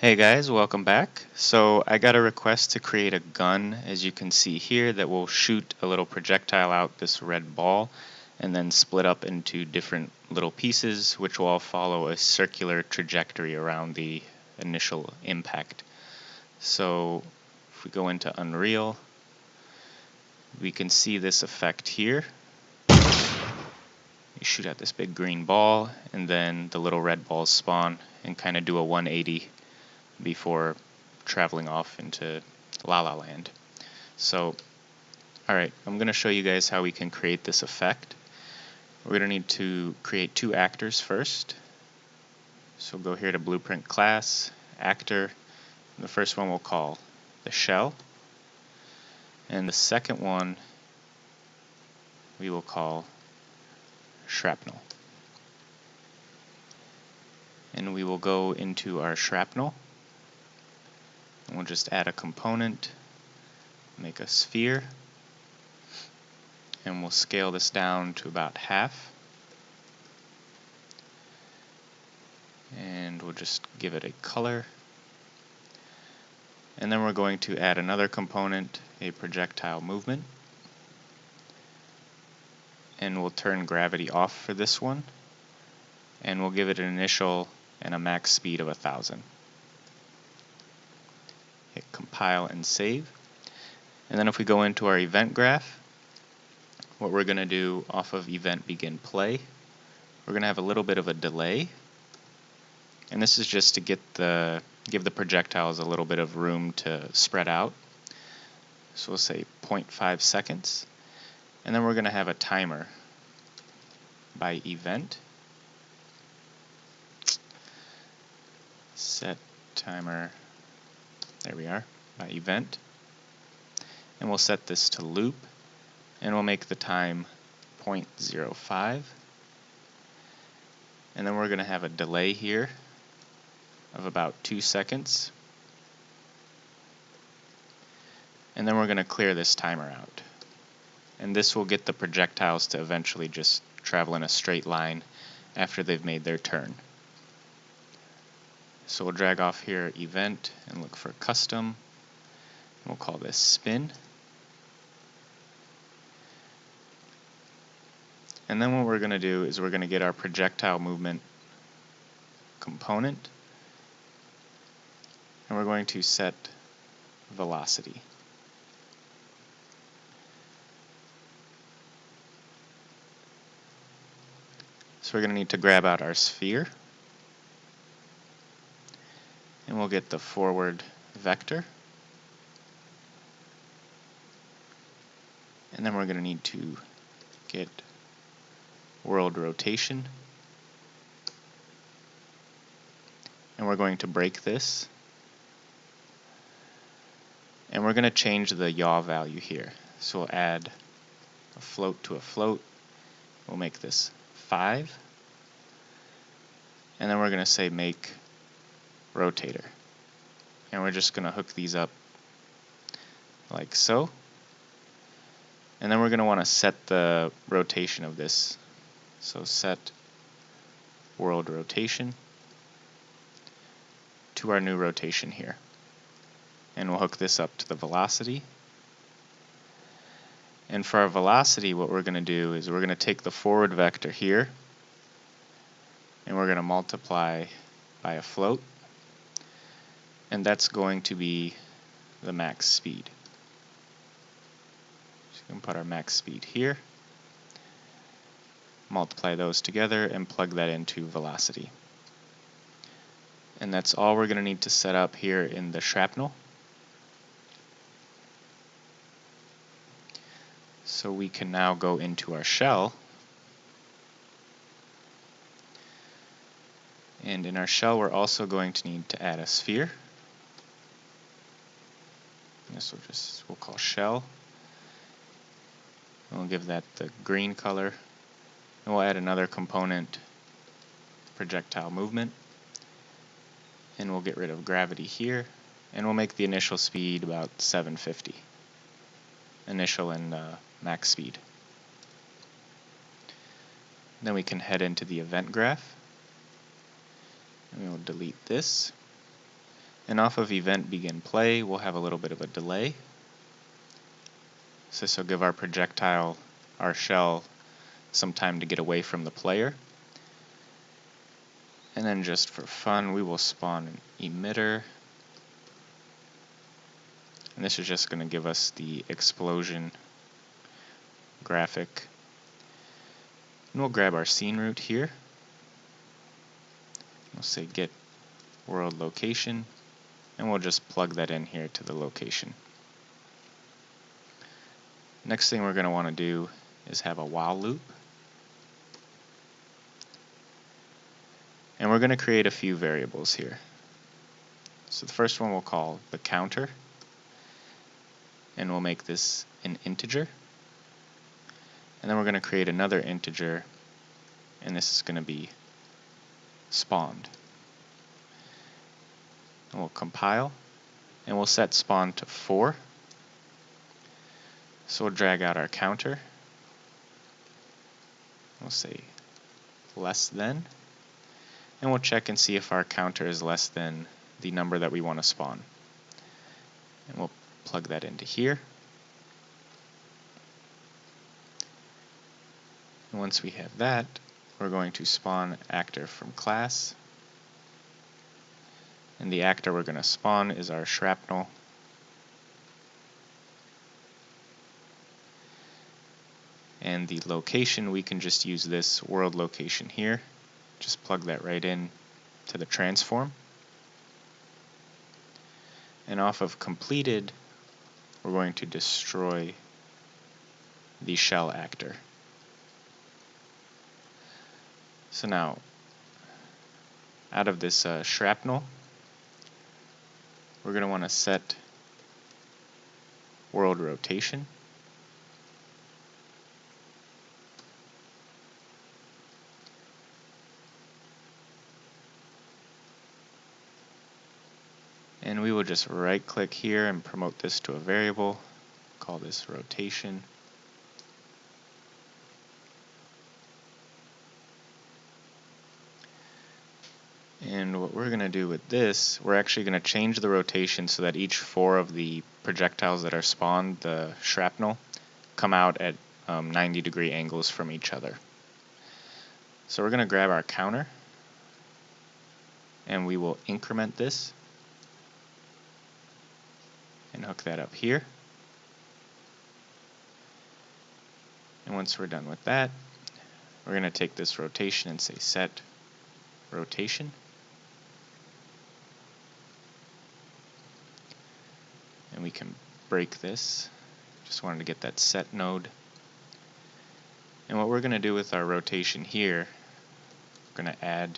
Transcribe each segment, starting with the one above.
Hey guys, welcome back. So I got a request to create a gun, as you can see here, that will shoot a little projectile out this red ball and then split up into different little pieces which will all follow a circular trajectory around the initial impact. So if we go into Unreal, we can see this effect here. You shoot out this big green ball and then the little red balls spawn and kind of do a 180 before traveling off into La La Land. So, alright, I'm going to show you guys how we can create this effect. We're going to need to create two actors first. So go here to Blueprint Class, Actor. The first one we'll call the shell. And the second one we will call Shrapnel. And we will go into our Shrapnel. And we'll just add a component, make a sphere, and we'll scale this down to about half. And we'll just give it a color. And then we're going to add another component, a projectile movement. And we'll turn gravity off for this one. And we'll give it an initial and a max speed of 1000. Hit compile and save. And then if we go into our event graph, what we're going to do off of event begin play, we're going to have a little bit of a delay. And this is just to give the projectiles a little bit of room to spread out. So we'll say 0.5 seconds. And then we're going to have a timer by event. Set timer, there we are, by event. And we'll set this to loop. And we'll make the time 0.05. And then we're going to have a delay here of about 2 seconds. And then we're going to clear this timer out. And this will get the projectiles to eventually just travel in a straight line after they've made their turn. So we'll drag off here event and look for custom. We'll call this spin. And then what we're going to do is we're going to get our projectile movement component. And we're going to set velocity. So we're going to need to grab out our sphere. And we'll get the forward vector. And then we're going to need to get world rotation. And we're going to break this. And we're going to change the yaw value here. So we'll add a float to a float. We'll make this 5. And then we're going to say make rotator. And we're just going to hook these up like so. And then we're going to want to set the rotation of this. So set world rotation to our new rotation here. And we'll hook this up to the velocity. And for our velocity, what we're going to do is we're going to take the forward vector here and we're going to multiply by a float. And that's going to be the max speed. So we can put our max speed here, multiply those together, and plug that into velocity. And that's all we're going to need to set up here in the Shrapnel. So we can now go into our shell. And in our shell, we're also going to need to add a sphere. This we'll call shell. And we'll give that the green color. And we'll add another component, projectile movement. And we'll get rid of gravity here. And we'll make the initial speed about 750. Initial and max speed. Then we can head into the event graph. And we'll delete this. And off of event begin play, we'll have a little bit of a delay. So this will give our projectile, our shell, some time to get away from the player. And then just for fun, we will spawn an emitter. And this is just going to give us the explosion graphic. And we'll grab our scene root here. We'll say get world location, and we'll just plug that in here to the location. Next thing we're going to want to do is have a while loop. And we're going to create a few variables here. So the first one we'll call the counter, and we'll make this an integer. And then we're going to create another integer, and this is going to be spawned. And we'll compile, and we'll set spawn to 4. So we'll drag out our counter. We'll say less than, and we'll check and see if our counter is less than the number that we want to spawn. And we'll plug that into here. And once we have that, we're going to spawn actor from class. And the actor we're going to spawn is our Shrapnel. And the location, we can just use this world location here. Just plug that right in to the transform. And off of completed, we're going to destroy the shell actor. So now, out of this shrapnel, we're going to want to set world rotation. And we will just right click here and promote this to a variable, call this rotation. And what we're going to do with this, we're actually going to change the rotation so that each 4 of the projectiles that are spawned, the shrapnel, come out at 90-degree angles from each other. So we're going to grab our counter, and we will increment this and hook that up here. And once we're done with that, we're going to take this rotation and say set rotation. And we can break this. Just wanted to get that set node. And what we're going to do with our rotation here, we're going to add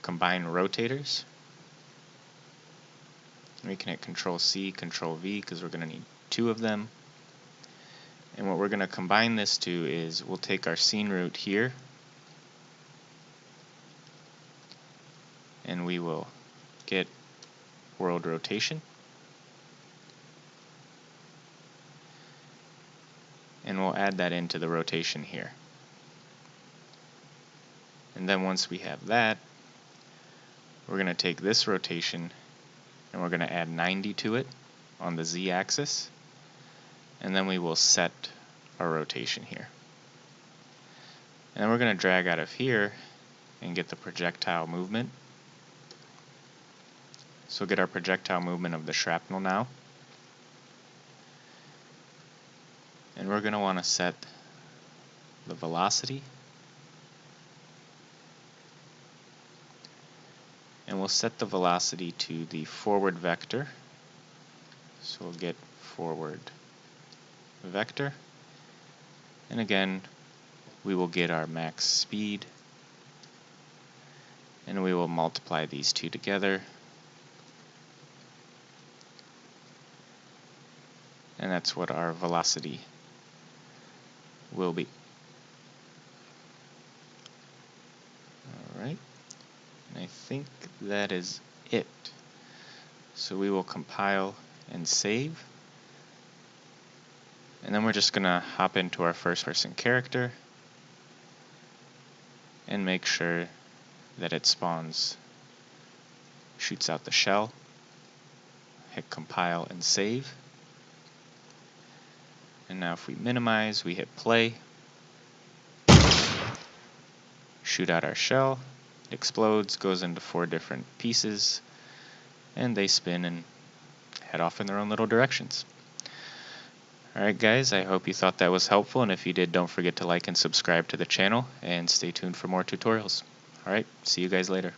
combine rotators. We can hit Control C, Control V because we're going to need 2 of them. And what we're going to combine this to is we'll take our scene root here, and we will get world rotation. And we'll add that into the rotation here. And then once we have that, we're going to take this rotation and we're going to add 90 to it on the z-axis, and then we will set our rotation here. And then we're going to drag out of here and get the projectile movement. So we'll get our projectile movement of the shrapnel now. And we're going to want to set the velocity. And we'll set the velocity to the forward vector. So we'll get forward vector. And again, we will get our max speed. And we will multiply these 2 together. And that's what our velocity will be. Alright. And I think that is it. So we will compile and save. And then we're just going to hop into our first-person character and make sure that it spawns, shoots out the shell. hit compile and save. And now if we minimize, we hit play, shoot out our shell, it explodes, goes into 4 different pieces, and they spin and head off in their own little directions. Alright guys, I hope you thought that was helpful, and if you did, don't forget to like and subscribe to the channel, and stay tuned for more tutorials. Alright, see you guys later.